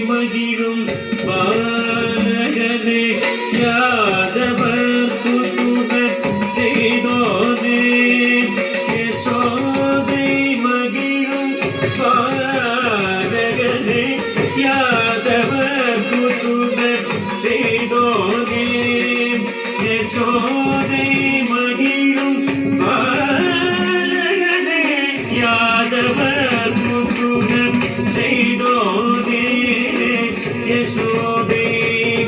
மகிழும் பாலகனே யாதவர் யசோதை மகிழும் பாலகனே யாதவர் புத்துணர் செய்தோனே யசோதை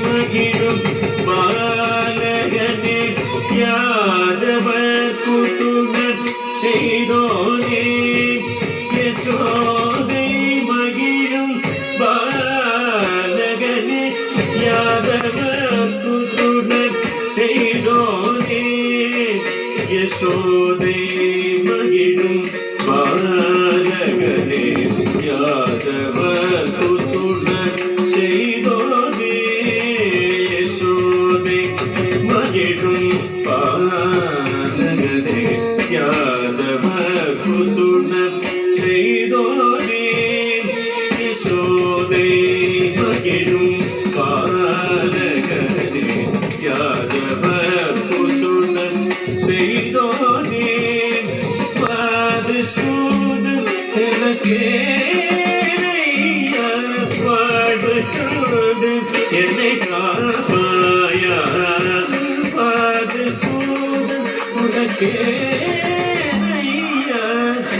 மகிழும் பாலகனே யாதவர் புத்துணர் செய்தோனே யசோதை மகிழும் பாலகனே யாதவர் புத்துணர் செய்தோனே யசோதை மகிழும் பாலகனே யாதவர் புத்துணர் செய்தோனே யசோதை மகிழும் பாலகனே யாதவர் புத்துணர் செய்தோனே யசோதை மகிழும் பாலகனே யாதவர் புத்துணர் செய்தோனே பாதசூது எனக்கே வாழ்வு என்னை காப்பாயா பாதசூது உனக்கே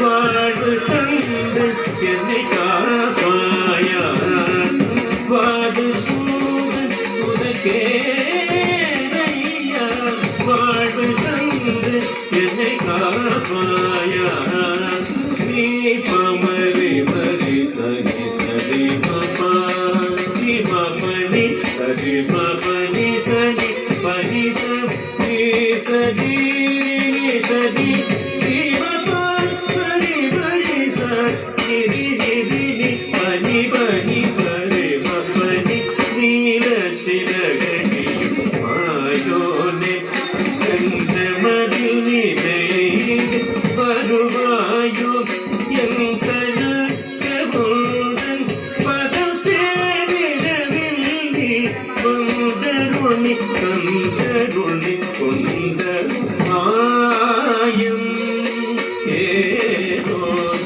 வாழ்வு தந்து என்னை காப்பாயா பாதசூது உனக்கே வாழ்வு தந்து என்னை காப்பாயா நீ பமரி மரி சரி சரி மபா நீ மபனி சரி மபனி சரி பனி சரி சரி சரி நீ மபா மரி மரி சரி நிரி பனி பனி பரி மபனி நீல சிறகடியும் மாயோனே மதில் நீ வருவாயோ என் கருத்தன் பதம் சேவிரவில் நீ கொண்டருணி கந்தருணி கொண்ட மாயம் ஏதோ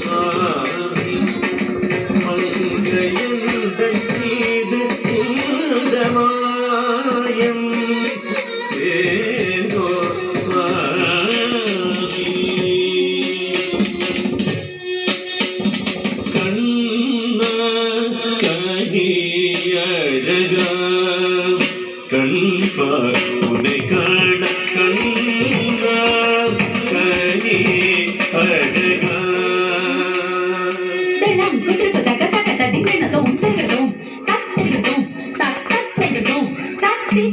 சாமி மங்கையந்த மீது இந்த மாயம் ஏதோ கண்பார் உனை காண கண்ணா கனி அழகா தட்டி